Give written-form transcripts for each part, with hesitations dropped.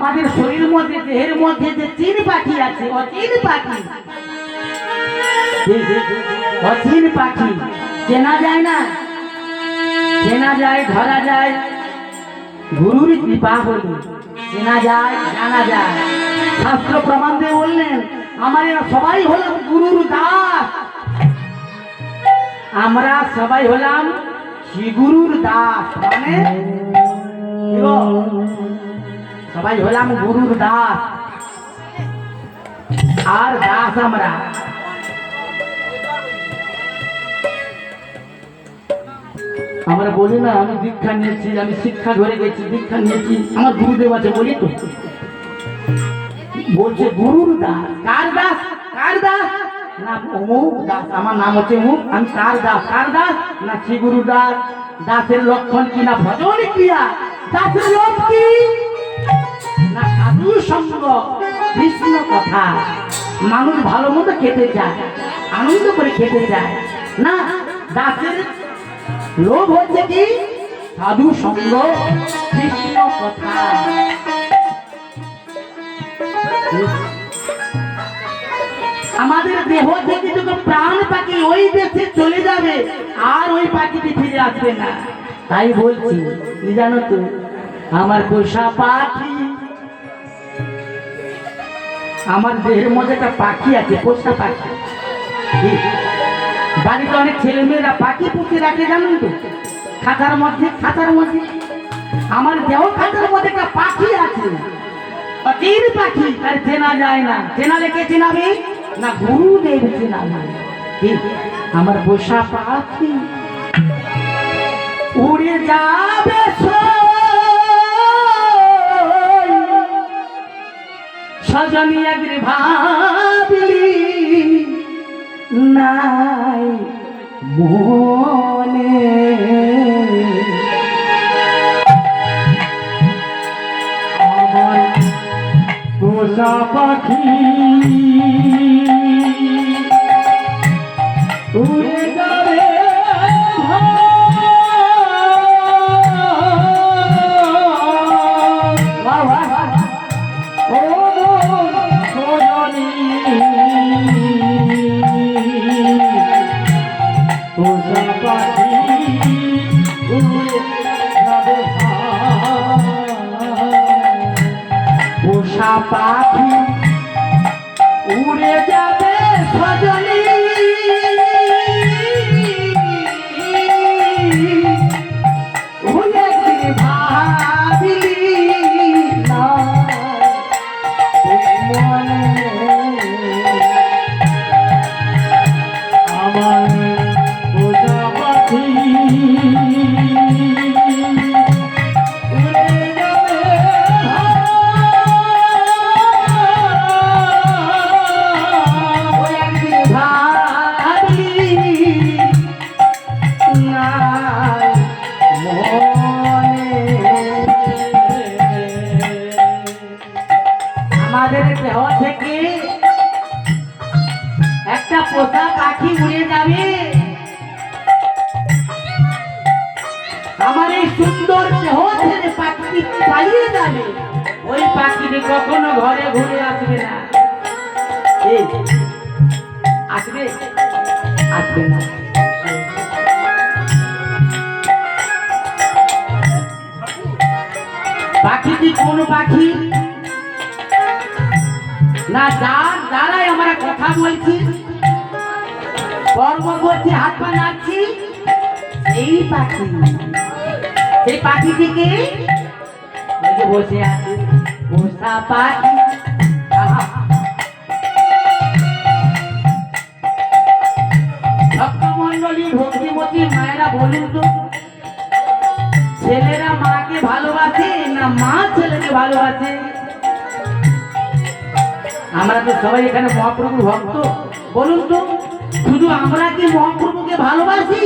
আমাদের শরীরের মধ্যে দেহের মধ্যে যে চিন পাখি আছে, অচিন পাখি, অচিন পাখি চেনা যায় না, চেনা যায়, ধরা যায় গুরুর কৃপা হলে চেনা যায়, জানা যায়। শাস্ত্র প্রমাণ দিয়ে বললেন আমার এরা সবাই হলাম গুরুর দাস, আমরা সবাই হলাম শ্রী গুরুর দাস। মানে সবাই হলাম গুরুর দাস, আর দাস আমরা। আমরা বলি না আমি দীক্ষা নিয়েছি, আমি শিক্ষা ধরে গেছি, দীক্ষা নিয়েছি, আমার গুরুদেব আছে বলি তো। বলছে গুরুর দাস। কার দাস? কার দাস? না অমুক দাস, আমার নাম হচ্ছে অমুক, আমি কার দাস? কার দাস? না শ্রী গুরু দাস। দাসের লক্ষণ কি? না ভজন ক্রিয়া। দাসের লোক কি? না সাধু সঙ্গ, কৃষ্ণ কথা। মানুষ ভালো মতো খেতে যায়, আনন্দ করে খেতে যায় না। দাসের লোভ হচ্ছে কি? সাধু সঙ্গ, কৃষ্ণ কথা। আমাদের দেহ থেকে যখন প্রাণ পাখি ওই দেশে চলে যাবে, আর ওই পাখিটি ফিরে আসবে না। তাই বলছি কি জানো তো, আমার পোষা পাখি, আমার দেহের মধ্যে একটা পাখি আছে, পোষা পাখি। বাড়িতে অনেক ছেলে মেয়েরা পাখি পুষে রাখে জানেন তো, খাতার মধ্যে, খাতার মধ্যে। আমার দেহ খাতার মধ্যে একটা পাখি আছে, অচিন পাখি, তার চেনা যায় না। চেনালে কে চেনাবে? না গুরুদেব চেনাবে। আমার পোষা পাখি উড়ে যাবে সজনী একদিন ভাবলি নাই মনে, আমার পোষা পাখি উড়ে যাবে পোষা পাখি উড়ে যাবে সজনী একটা পোষা পাখি উড়ে যাবে। আমার এই সুন্দর দেহ ছেড়ে পাখিটি পালিয়ে যাবে। ওই পাখিটি কখনো ঘরে ঘুরে আসবে না। আসবে? আসবে না। পাখিটি কোন পাখি? না যার দ্বারাই আমরা কথা বলছি, কর্ম করছি, হাত পা নাড়ছি, এই পাখি। সেই পাখিটিকে বসে আছে পোষা পাখি। ভক্তমন্ডলী, ভক্তিমতী মায়েরা বলুন তো, ছেলেরা মাকে ভালোবাসে না মা ছেলেকে ভালোবাসে? আমরা তো সবাই এখানে মহাপ্রভুর ভক্ত, বলুন তো শুধু আমরা কি মহাপ্রভুকে ভালোবাসি?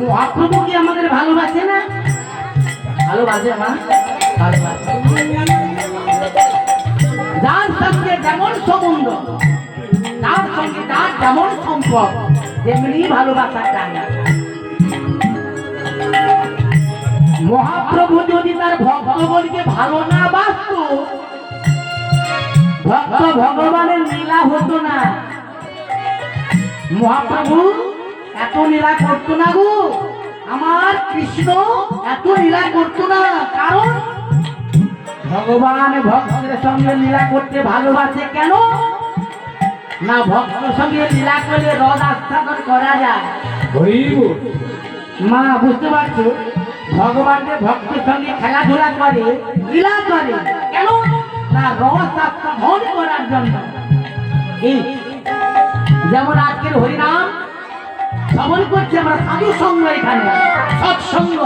মহাপ্রভু কি আমাদের ভালোবাসে না? ভালোবাসে মা, ভালোবাসে। যার সঙ্গে যেমন সম্বন্ধ, তার সঙ্গে তার যেমন সম্পর্ক, তেমনি ভালোবাসা চায়। মহাপ্রভু যদি তার ভক্তগণকে ভালো না বাসত, তো ভগবানের লীলা হতো না, মহাপ্রভু এত লীলা করতো না গো, আমার কৃষ্ণ এত লীলা করতো না। কারণ ভগবান ভক্তের সঙ্গে লীলা করতে ভালোবাসে। কেন না, ভক্তের সঙ্গে লীলা করলে রদ আস্থাদন করা যায়। মা বুঝতে পারছো, ভগবান যে ভক্তের সঙ্গে খেলাধুলা করে, লীলা করে, কেন না রস আস্থাদন করার জন্য। এই যেমন আজকের হরিনাম শ্রবণ করছি আমরা, সাধু সঙ্গ, এখানে সৎসঙ্গ।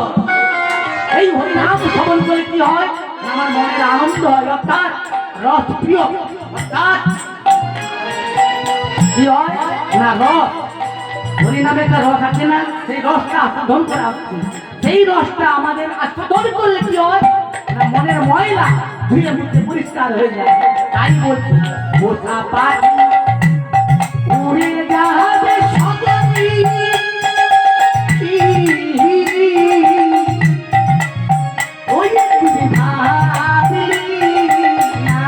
এই হরিনাম শ্রবণ করে কি হয়, আমার মনের আনন্দ হয়, অর্থাৎ রস প্রিয়, অর্থাৎ কি হয় না রস, হরিনামে একটা রস আছে না, সেই রসটা আস্বাদন করা হচ্ছে। সেই রসটা আমাদের আস্বাদন করলে কি হয় না, মনের ময়লা ধুয়ে মুছে পরিষ্কার হয়ে যায়। তাই বলছি বোঝা পাখি উড়ে যাবে সজনী, ওই ভাবলি না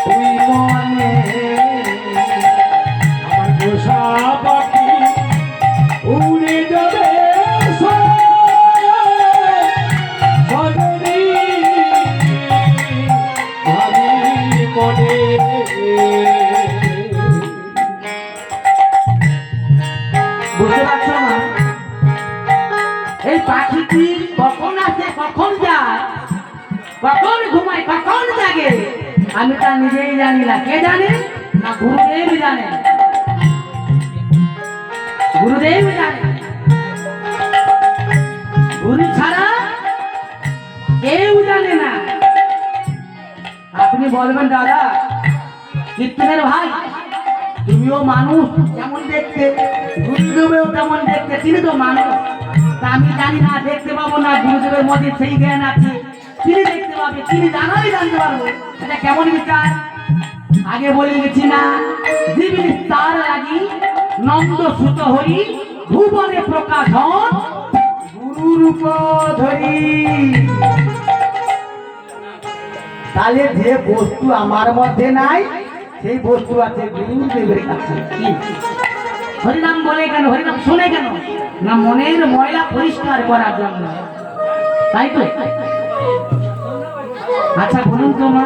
তুই মনে, আমার পোষা পাখি উড়ে যাবে সজনী, ভাবি মনে। বুঝতে পারছো না, এই পাখিটি কখন আসে কখন যায়, কখন ঘুমায় কখন জাগে, আমি তা নিজেই জানি না। কে জানে না, গুরুদেব জানে, গুরুদেব জানে। গুরু ছাড়া কেউ জানে না। আপনি বলবেন দাদা কীর্তনের ভাই, তুমিও মানুষ যেমন দেখতে, গুরুদেবেও তেমন দেখতে, তিনি তো মানুষ। তা আমি জানি না, দেখতে পাবো না, গুরুদেবের মধ্যে সেই জ্ঞান আছে, তিনি দেখতে পাবে, তিনি জানাই জানতে পারবো। এটা কেমন বিচার? আগে বলে গেছি না, জীবিত তার লাগি নন্দ সুত হরি, ভুবনে প্রকাশ হন গুরু রূপ ধরি। তাহলে যে বস্তু আমার মধ্যে নাই, সেই বস্তু আছে গুরুদেবের কাছে। কি হরিনাম বলে কেন, হরিনাম শুনে কেন না, মনের ময়লা পরিষ্কার করার জন্য, তাই তো। আচ্ছা বলুন তো মা,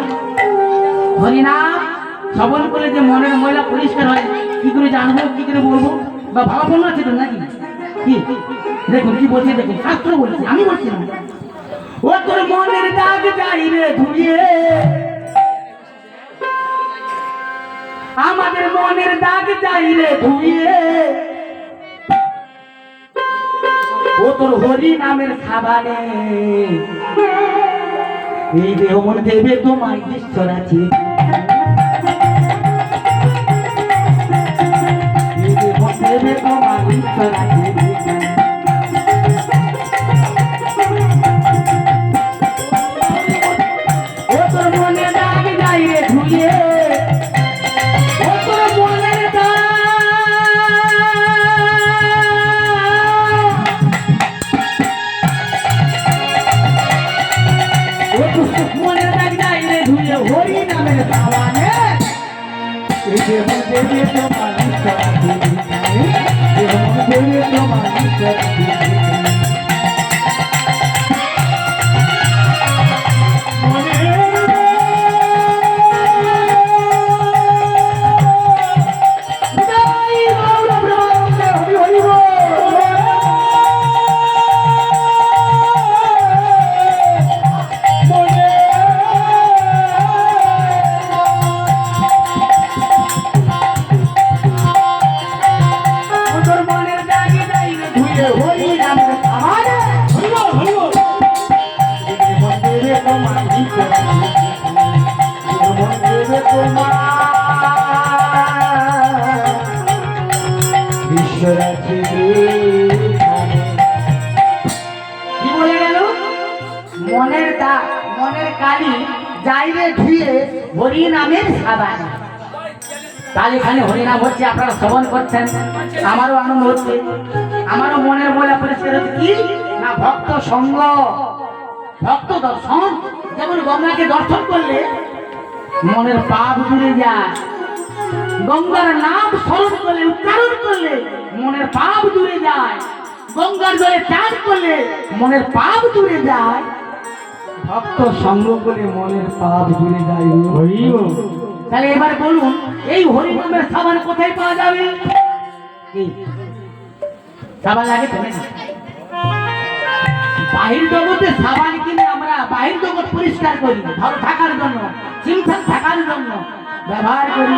হরিনাম শ্রবণ করলে যে মনের ময়লা পরিষ্কার হয়, কি করে জানবো, কি করে বলবো? বা ভাবাপন্ন আছে তো নাকি? কি দেখুন কি বলছে, দেখুন শাস্ত্র বলছে, আমি বলছি না। ও তোর মনের দাগ যাইবে ধুয়ে, আমাদের মনের দাগ যাইবে ধুয়ে, ও তোর হরি নামের খাবারে, এই দেহ মন দেবে তোমায় ঈশ্বর আছে, এই দেহ মন দেবে তোমায় ঈশ্বর আছে। ও তোর মনের দাগ যাইবে ধুয়ে, ও তোর মনের দাগ, ও তোর মনের দাগ যাইবে ধুয়ে, হরি নামের সাবানে, এই দেহ দেবে তোমার ঈশ্বর আছে, দেহ দেবে তোমার ঈশ্বর আছে। কি বলে গেল? মনের দাগ, মনের কালি যাইবে ধুয়ে হরি নামের সাবান। তাহলে এখানে হরিনাম হচ্ছে, আপনারা শ্রবণ করছেন, আমারও আনন্দ হচ্ছে, আমারও মনের ময়লা পরিষ্কার হচ্ছে। কি না, ভক্ত সঙ্গ, ভক্ত দর্শন। যেমন গঙ্গাকে দর্শন করলে মনের পাপ দূরে যায়। গঙ্গার নাম স্মরণ করলে, উচ্চারণ করলে মনের পাপ দূরে যায়। গঙ্গার জলে চান করলে মনের পাপ দূরে যায়। ভক্ত সঙ্গ করে মনের পাপ দূরে যায়। তাহলে এবার বলুন, এই হরিনামের সাবান কোথায় পাওয়া যাবে? কি সাবান লাগে তো নাকি? বাহির জগতে সাবান কিনে আমরা বাহির জগৎ পরিষ্কার করি, ভালো থাকার জন্য, ঠিকঠাক থাকার জন্য ব্যবহার করি।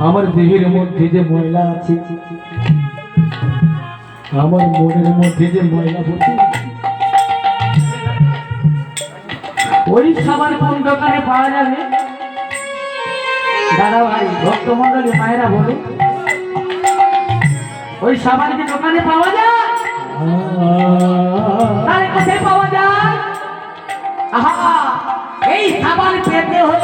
আমার দেহের মধ্যে যে ময়লা আছে, আমার মনের মধ্যে যে ময়লা ভর্তি, ওই সাবান কোন দোকানে পাওয়া যাবে? দাদা ভাই, ভক্তমন্ডলী মায়েরা বলুন, ওই সাবান কি দোকানে পাওয়া যায়? তাহলে কোথায় পাওয়া যায়? আহা, এই সাবান পেতে হলে